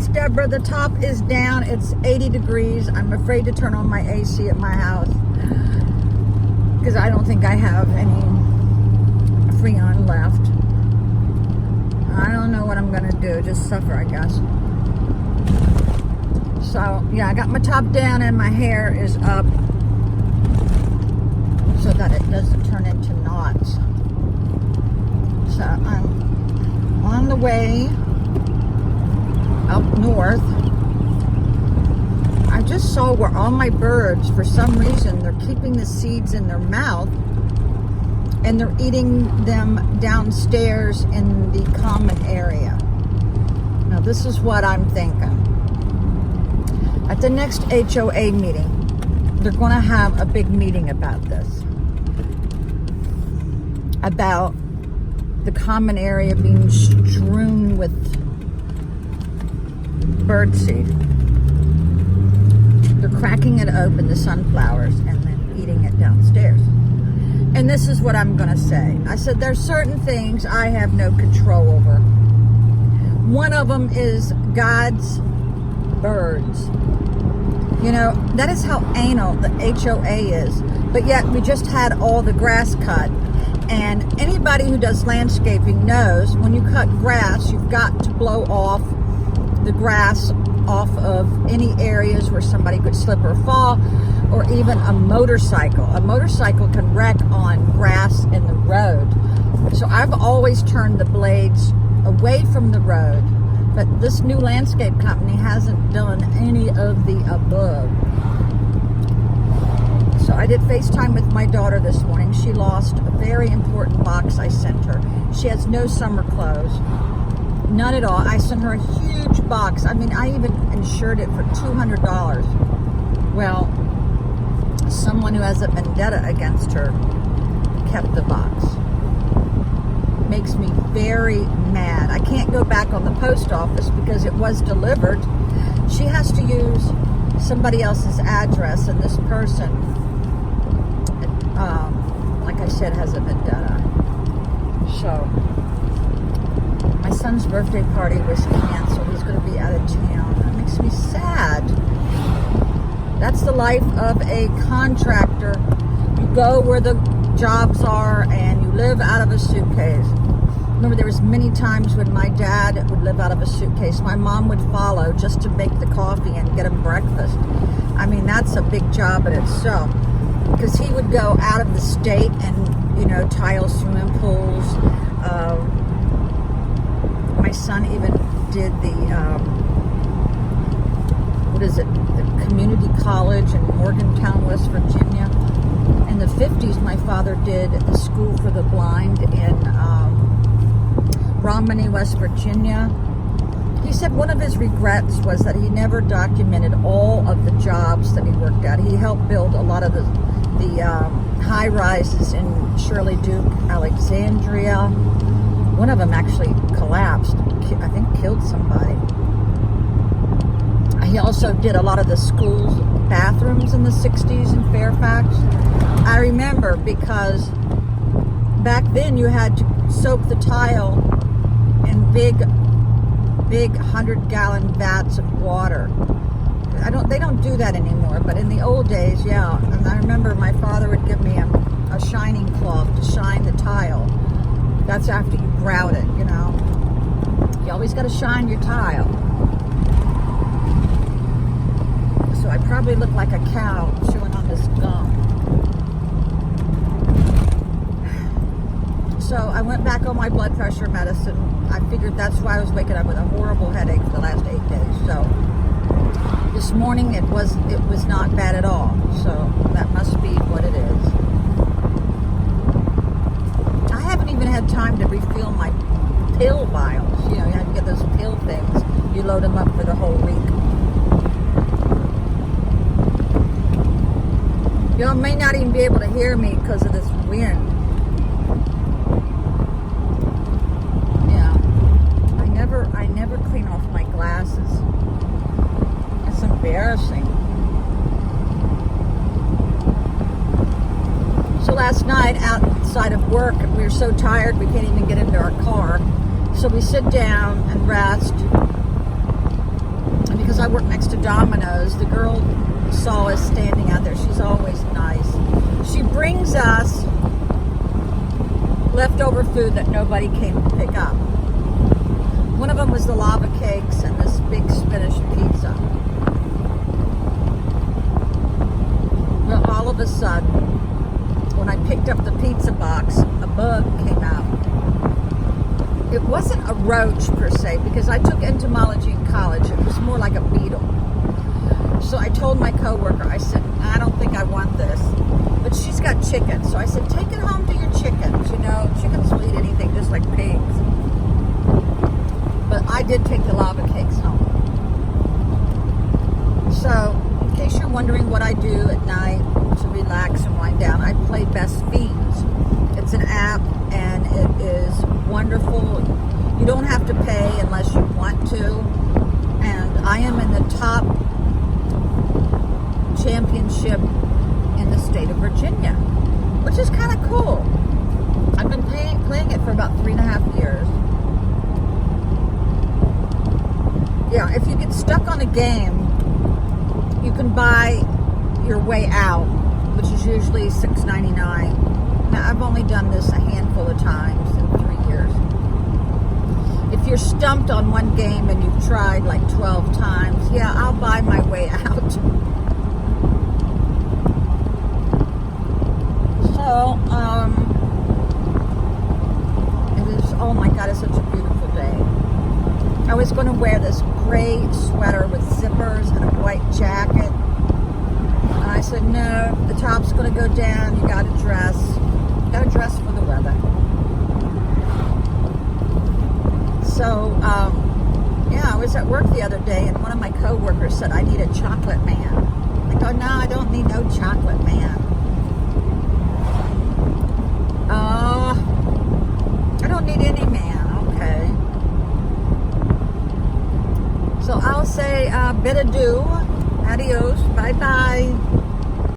it's Deborah. The top is down. It's 80 degrees. I'm afraid to turn on my AC at my house because I don't think I have any Freon left. I don't know what I'm going to do. Just suffer, I guess. So, yeah, I got my top down and my hair is up so that it doesn't turn into knots. So, I'm on the way up north. I just saw where all my birds, for some reason, they're keeping the seeds in their mouth and they're eating them downstairs in the common area. Now, this is what I'm thinking. At the next HOA meeting, they're going to have a big meeting about this. About the common area being strewn with birdseed. They're cracking it open, the sunflowers, and then eating it downstairs. And this is what I'm going to say. I said there's certain things I have no control over. One of them is God's birds. You know, that is how anal the HOA is. But yet we just had all the grass cut. And anybody who does landscaping knows when you cut grass, you've got to blow off the grass off of any areas where somebody could slip or fall, or even a motorcycle. A motorcycle can wreck on grass in the road. So I've always turned the blades away from the road. But this new landscape company hasn't done any of the above. So I did FaceTime with my daughter this morning. She lost a very important box I sent her. She has no summer clothes. None at all. I sent her a huge box. I mean, I even insured it for $200. Well, someone who has a vendetta against her kept the box. Makes me very mad. I can't go back on the post office because it was delivered. She has to use somebody else's address, and this person, like I said, has a vendetta. So, my son's birthday party was canceled. He's going to be out of town. That makes me sad. That's the life of a contractor. You go where the jobs are and you live out of a suitcase. Remember, there was many times when my dad would live out of a suitcase. My mom would follow just to make the coffee and get him breakfast. I mean, that's a big job in itself. Because he would go out of the state and, you know, tile swimming pools. My son even did the, the community college in Morgantown, West Virginia. In the 50s, my father did the school for the blind in Romney, West Virginia. He said one of his regrets was that he never documented all of the jobs that he worked at. He helped build a lot of the high rises in Shirley Duke, Alexandria. One of them actually collapsed, I think killed somebody. He also did a lot of the school's bathrooms in the 60s in Fairfax. I remember because back then you had to soak the tile in big 100-gallon vats of water. They don't do that anymore, but in the old days, yeah. And I remember my father would give me a shining cloth to shine the tile. That's after you grout it, you know. You always got to shine your tile. So I probably look like a cow chewing on this gum. So I went back on my blood pressure medicine. I figured that's why I was waking up with a horrible headache for the last 8 days. So this morning it was not bad at all. So that must be what it is. I haven't even had time to refill my pill vials. You know, you have to get those pill things. You load them up for the whole week. Y'all may not even be able to hear me because of this wind. Yeah. I never clean off my glasses. It's embarrassing. So last night outside of work, we were so tired we can't even get into our car. So we sit down and rest. Domino's, the girl saw us standing out there. She's always nice. She brings us leftover food that nobody came to pick up. One of them was the lava cakes and this big spinach pizza. Well, all of a sudden, when I picked up the pizza box, a bug came out. It wasn't a roach per se, because I took entomology in college. It was more like a beetle. So I told my coworker, I said, I don't think I want this. But she's got chickens. So I said, take it home to your chickens. You know, chickens will eat anything just like pigs. But I did take the lava cakes home. So, in case you're wondering what I do at night to relax and wind down, I play Best Fiends. It's an app, and it is wonderful. You don't have to pay unless you want to. And I am in the top championship in the state of Virginia, which is kind of cool. I've been playing it for about 3.5 years. Yeah, if you get stuck on a game, you can buy your way out, which is usually $6.99. Now, I've only done this a handful of times in 3 years. If you're stumped on one game and you've tried like 12 times, yeah, I'll buy my way out. So, it is, oh my God, it's such a beautiful day. I was going to wear this gray sweater with zippers and a white jacket. And I said, no, the top's going to go down. You got to dress. You got to dress for the weather. So, yeah, I was at work the other day, and one of my coworkers said, I need a chocolate man. I go, no, I don't need no chocolate man. I don't need any man. Okay. So I'll say bid adieu, adios, bye-bye.